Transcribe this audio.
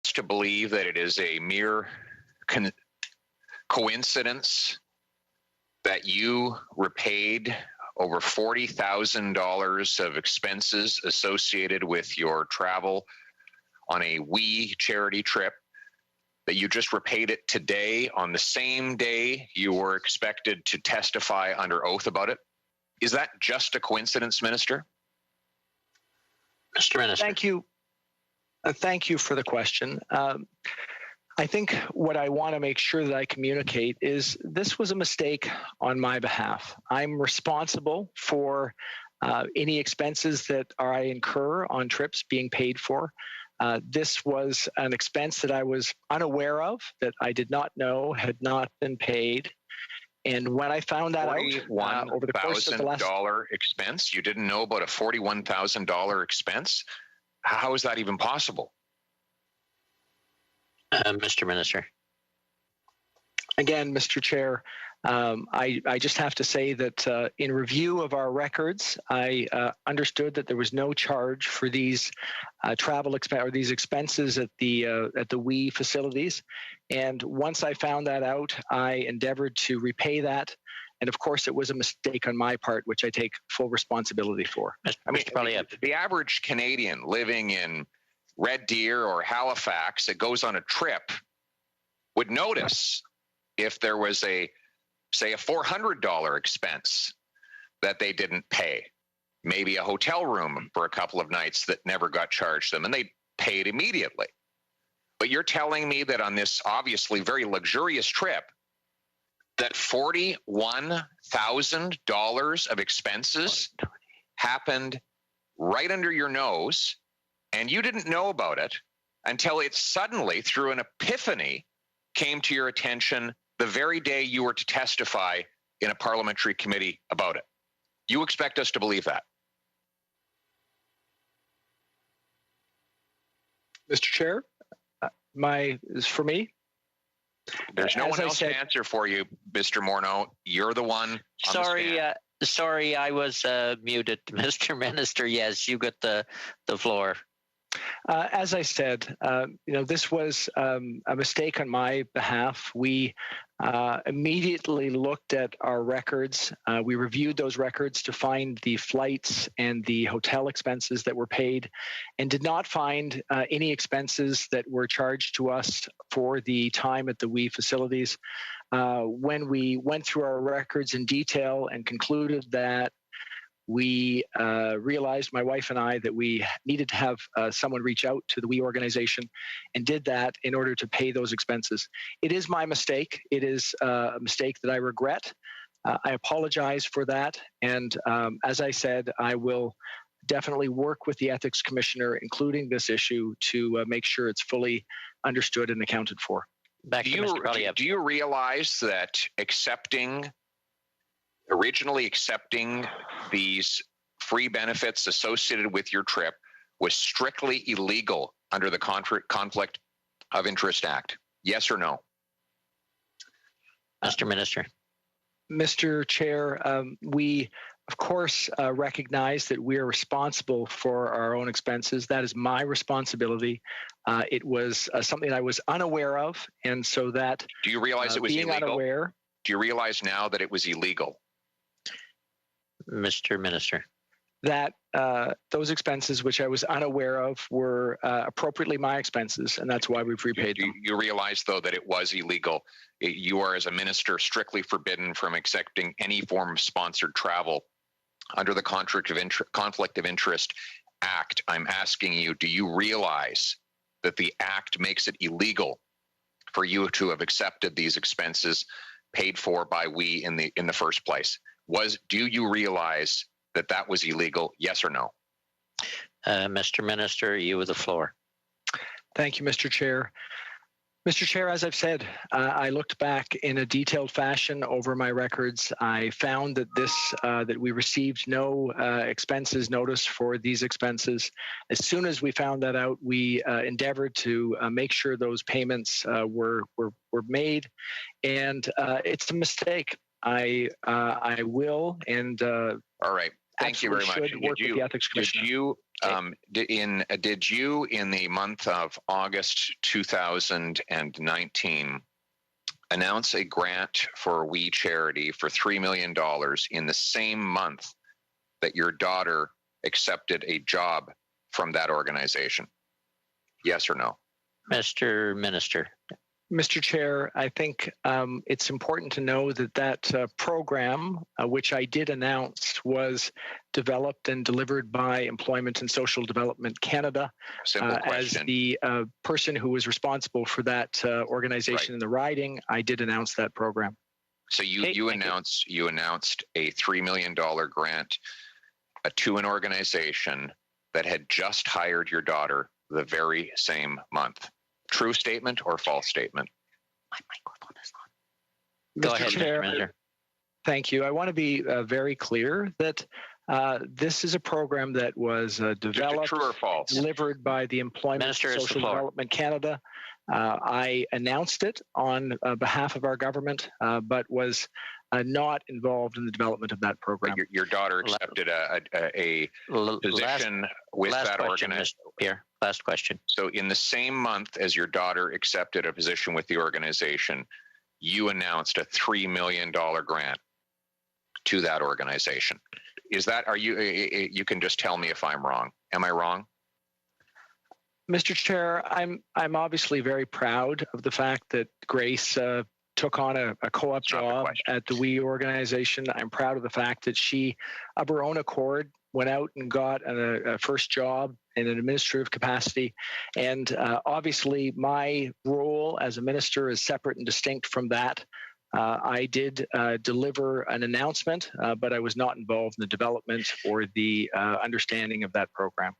to believe that it is a mere coincidence that you repaid over $40,000 of expenses associated with your travel on a We charity trip, that you just repaid it today on the same day you were expected to testify under oath about it? Is that just a coincidence, Minister? Mr. Minister. Thank you. Thank you for the question. I think what I want to make sure that I communicate is this was a mistake on my behalf. I'm responsible for any expenses that I incur on trips being paid for. This was an expense that I was unaware of, that I did not know had not been paid. And when I found that out over the course of the last $41,000 expense, you didn't know about a $41,000 expense? How is that even possible? Mr. Minister. Again, Mr. Chair, I just have to say that in review of our records, I understood that there was no charge for these travel or these expenses at the We facilities, and once I found that out, I endeavored to repay that. And of course, it was a mistake on my part, which I take full responsibility for. I mean, the average Canadian living in Red Deer or Halifax that goes on a trip would notice if there was say a $400 expense that they didn't pay, maybe a hotel room for a couple of nights that never got charged them, and they paid immediately. But you're telling me that on this obviously very luxurious trip, that $41,000 of expenses happened right under your nose, and you didn't know about it until it suddenly, through an epiphany, came to your attention the very day you were to testify in a parliamentary committee about it. You expect us to believe that? Mr. Chair, is for me. There's no one else to answer for you, Mr. Morneau. You're the one. Sorry, I was muted, Mr. Minister. Yes, you got the floor. As I said, this was a mistake on my behalf. We immediately looked at our records. We reviewed those records to find the flights and the hotel expenses that were paid, and did not find any expenses that were charged to us for the time at the We facilities. When we went through our records in detail and concluded that we realized, my wife and I, that we needed to have someone reach out to the We organization, and did that in order to pay those expenses. It is my mistake. It is a mistake that I regret. I apologize for that. And as I said, I will definitely work with the Ethics Commissioner, including this issue, to make sure it's fully understood and accounted for. Do you realize that originally accepting these free benefits associated with your trip was strictly illegal under the Conflict of Interest Act? Yes or no? Mr. Minister. Mr. Chair, we, of course, recognize that we are responsible for our own expenses. That is my responsibility. It was something I was unaware of, and so that... Do you realize it was illegal? Unaware, do you realize now that it was illegal? Mr. Minister. That those expenses, which I was unaware of, were appropriately my expenses, and that's why we've repaid them. You realize, though, that it was illegal. You are, as a minister, strictly forbidden from accepting any form of sponsored travel under the Conflict of Interest Act. I'm asking you, do you realize that the Act makes it illegal for you to have accepted these expenses paid for by We in the first place? Do you realize that was illegal? Yes or no? Mr. Minister, you have the floor. Thank you, Mr. Chair. Mr. Chair, as I've said, I looked back in a detailed fashion over my records. I found that that we received no expenses notice for these expenses. As soon as we found that out, we endeavored to make sure those payments were made, and it's a mistake. I will, and all right. Thank you very much. Work with the Ethics Commissioner. Did you Did you, in the month of August 2019, announce a grant for We Charity for $3 million in the same month that your daughter accepted a job from that organization? Yes or no? Mr. Minister. Mr. Chair, I think it's important to know that program, which I did announce, was developed and delivered by Employment and Social Development Canada. Simple as question. the person who was responsible for that organization in the riding, I did announce that program. So you announced a $3 million grant to an organization that had just hired your daughter the very same month. True statement or false statement? My microphone is on. Mr. Go ahead, Chair, Mr. Minister. Thank you. I want to be very clear that this is a program that was developed, true or false? Delivered by the Employment and Social Development Canada. I announced it on behalf of our government, but was not involved in the development of that program. Your daughter accepted a position with that organization. Last question. So in the same month as your daughter accepted a position with the organization, you announced a $3 million grant to that organization. Is that, you can just tell me if I'm wrong. Am I wrong? Mr. Chair, I'm obviously very proud of the fact that Grace took on a co-op job at the We organization. I'm proud of the fact that she, of her own accord, went out and got a first job in an administrative capacity. And obviously, my role as a minister is separate and distinct from that. I did deliver an announcement, but I was not involved in the development or the understanding of that program.